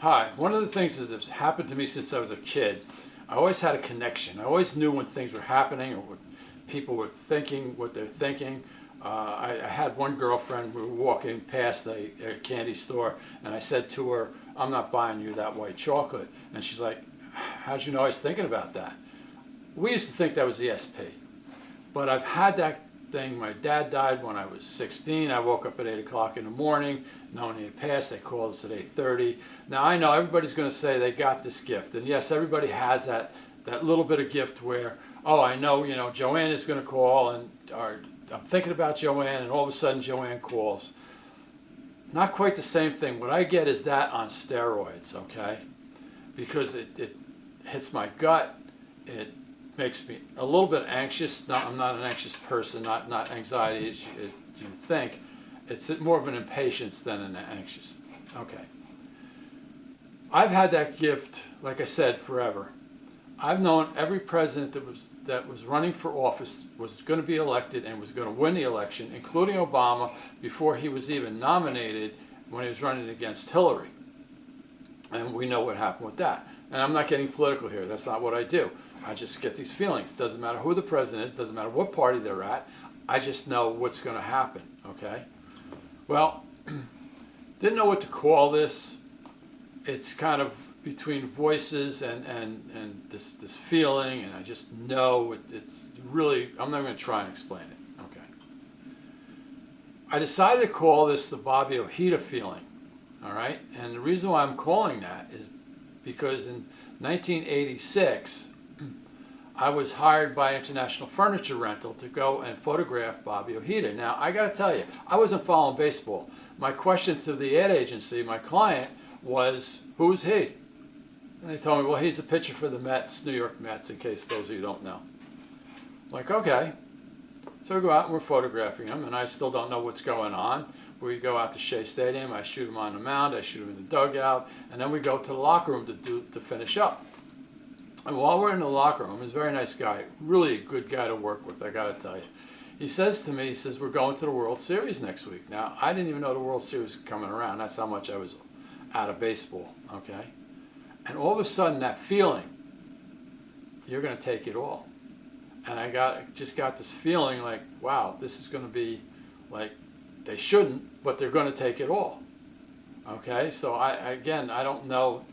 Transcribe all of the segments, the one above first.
Hi. One of the things that's happened to me since I was a kid, I always had a connection. I always knew when things were happening or what people were thinking, what they're thinking. I had one girlfriend, we were walking past a candy store, and I said to her, "I'm not buying you that white chocolate." And she's like, "How'd you know I was thinking about that?" We used to think that was ESP. But I've had that thing. My dad died when I was 16. I woke up at 8 o'clock in the morning, knowing he had passed. They called us at 8:30. Now I know everybody's going to say they got this gift. And yes, everybody has that little bit of gift where, oh, I know, Joanne is going to call, or I'm thinking about Joanne, and all of a sudden Joanne calls. Not quite the same thing. What I get is that on steroids, okay? Because it hits my gut. It makes me a little bit anxious. I'm not an anxious person, not anxiety as you think. It's more of an impatience than an anxious. Okay. I've had that gift, like I said, forever. I've known every president that was running for office was going to be elected and was going to win the election, including Obama, before he was even nominated when he was running against Hillary. And we know what happened with that. And I'm not getting political here. That's not what I do. I just get these feelings. Doesn't matter who the president is. Doesn't matter what party they're at. I just know what's going to happen. Okay? Well, didn't know what to call this. It's kind of between voices and this feeling, and I just know it's really. I'm not going to try and explain it. Okay. I decided to call this the Bobby Ojeda feeling. All right, and the reason why I'm calling that is because in 1986, I was hired by International Furniture Rental to go and photograph Bobby Ojeda. Now, I got to tell you, I wasn't following baseball. My question to the ad agency, my client, was, who's he? And they told me, well, he's a pitcher for the Mets, New York Mets, in case those of you don't know. I'm like, okay. So we go out and we're photographing him, and I still don't know what's going on. We go out to Shea Stadium, I shoot him on the mound, I shoot him in the dugout, and then we go to the locker room to finish up. And while we're in the locker room, he's a very nice guy, really a good guy to work with, I got to tell you. He says to me, we're going to the World Series next week. Now, I didn't even know the World Series was coming around. That's how much I was out of baseball, okay? And all of a sudden, that feeling, you're going to take it all. And I just got this feeling like, wow, this is going to be like, they shouldn't, but they're going to take it all. Okay, so I don't know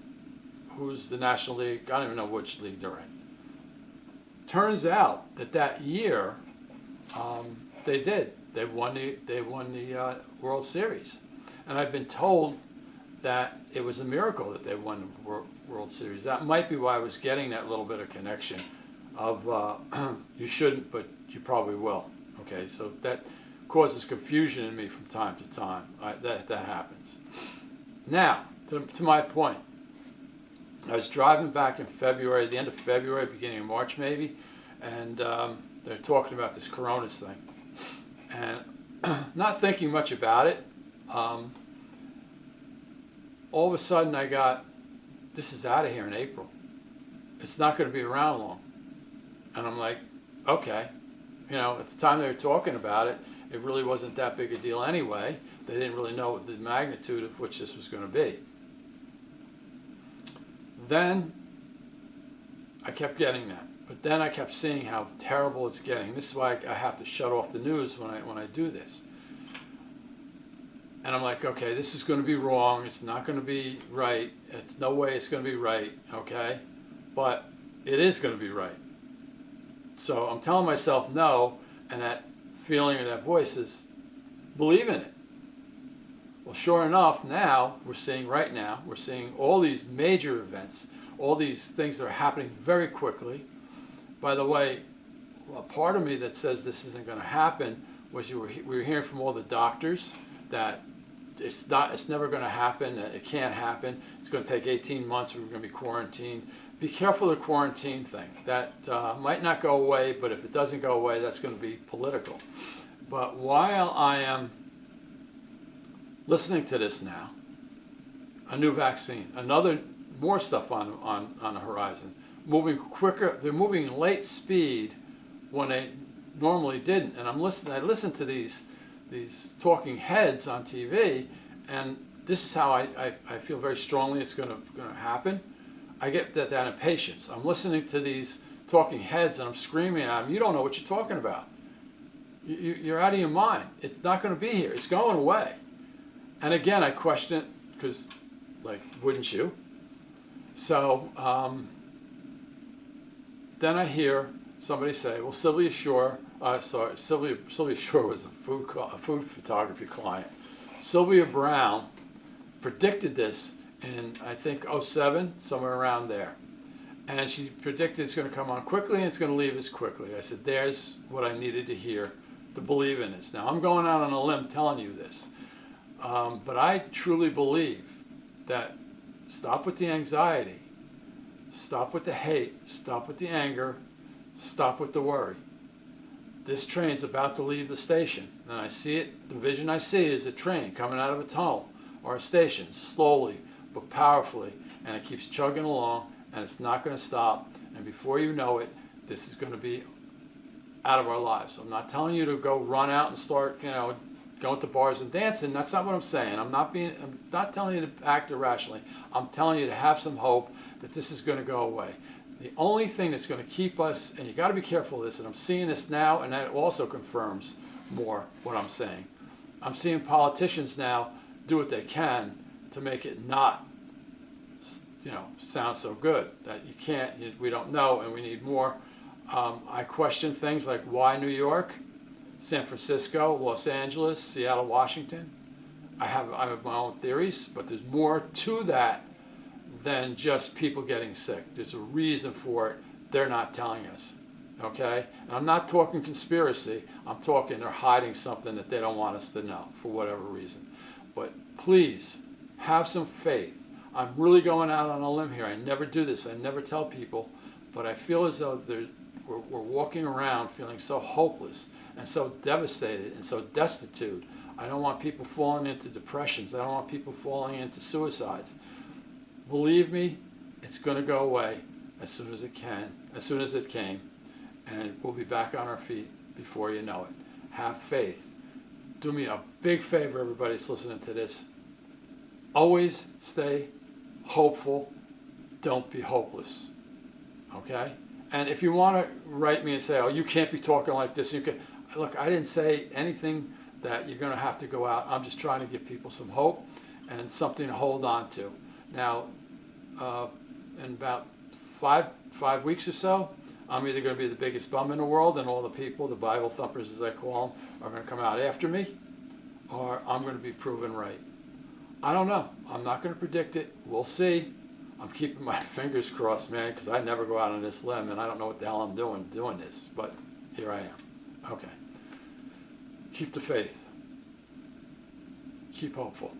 who's the National League. I don't even know which league they're in. Turns out that year, they did. They won the World Series, and I've been told that it was a miracle that they won the World Series. That might be why I was getting that little bit of connection of you shouldn't, but you probably will. Okay, so that causes confusion in me from time to time. That happens. Now, to my point, I was driving back in February, the end of February, beginning of March maybe, and they're talking about this Coronas thing. And not thinking much about it, all of a sudden I got, this is out of here in April. It's not going to be around long. And I'm like, okay. At the time they were talking about it, it really wasn't that big a deal anyway. They didn't really know the magnitude of which this was going to be. Then I kept getting that. But then I kept seeing how terrible it's getting. This is why I have to shut off the news when I do this. And I'm like, okay, this is going to be wrong. It's not going to be right. It's no way it's going to be right, okay? But it is going to be right. So I'm telling myself no, and that feeling or that voice is believe in it. Well, sure enough, we're seeing all these major events, all these things that are happening very quickly. By the way, a part of me that says this isn't going to happen was we were hearing from all the doctors that it's never going to happen, that it can't happen. It's going to take 18 months. We're going to be quarantined. Be careful of the quarantine thing. That might not go away, but if it doesn't go away, that's going to be political. But while I am listening to this now, a new vaccine, more stuff on the horizon, moving quicker. They're moving light speed when they normally didn't. And I listen to these talking heads on TV, and this is how I feel very strongly it's going to happen. I get that impatience. I'm listening to these talking heads and I'm screaming at them. You don't know what you're talking about. You're out of your mind. It's not going to be here. It's going away. And again, I question it because, like, wouldn't you? So then I hear somebody say, well, Sylvia Shore was a food photography client. Sylvia Brown predicted this in, I think, '07, somewhere around there. And she predicted it's going to come on quickly and it's going to leave as quickly. I said, there's what I needed to hear to believe in this. Now, I'm going out on a limb telling you this. But I truly believe that stop with the anxiety, stop with the hate, stop with the anger, stop with the worry. This train's about to leave the station. And I see it, the vision I see is a train coming out of a tunnel or a station, slowly but powerfully. And it keeps chugging along, and it's not going to stop. And before you know it, this is going to be out of our lives. I'm not telling you to go run out and start, going to bars and dancing. That's not what I'm saying. I'm not telling you to act irrationally. I'm telling you to have some hope that this is going to go away. The only thing that's going to keep us, and you got to be careful of this, and I'm seeing this now, and that also confirms more what I'm saying. I'm seeing politicians now do what they can to make it not, sound so good. That you can't, we don't know, and we need more. I question things like why New York, San Francisco, Los Angeles, Seattle, Washington. I have my own theories, but there's more to that than just people getting sick. There's a reason for it. They're not telling us, okay? And I'm not talking conspiracy. I'm talking they're hiding something that they don't want us to know for whatever reason. But please, have some faith. I'm really going out on a limb here. I never do this. I never tell people, but I feel as though we're walking around feeling so hopeless and so devastated and so destitute. I don't want people falling into depressions. I don't want people falling into suicides. Believe me, it's going to go away as soon as it came, and we'll be back on our feet before you know it. Have faith. Do me a big favor, everybody that's listening to this. Always stay hopeful. Don't be hopeless. Okay? And if you want to write me and say, oh, you can't be talking like this, look, I didn't say anything that you're going to have to go out. I'm just trying to give people some hope and something to hold on to. Now, in about five weeks or so, I'm either going to be the biggest bum in the world, and all the people, the Bible thumpers as I call them, are going to come out after me, or I'm going to be proven right. I don't know. I'm not going to predict it. We'll see. I'm keeping my fingers crossed, man, because I never go out on this limb, and I don't know what the hell I'm doing this, but here I am. Okay. Keep the faith. Keep hopeful.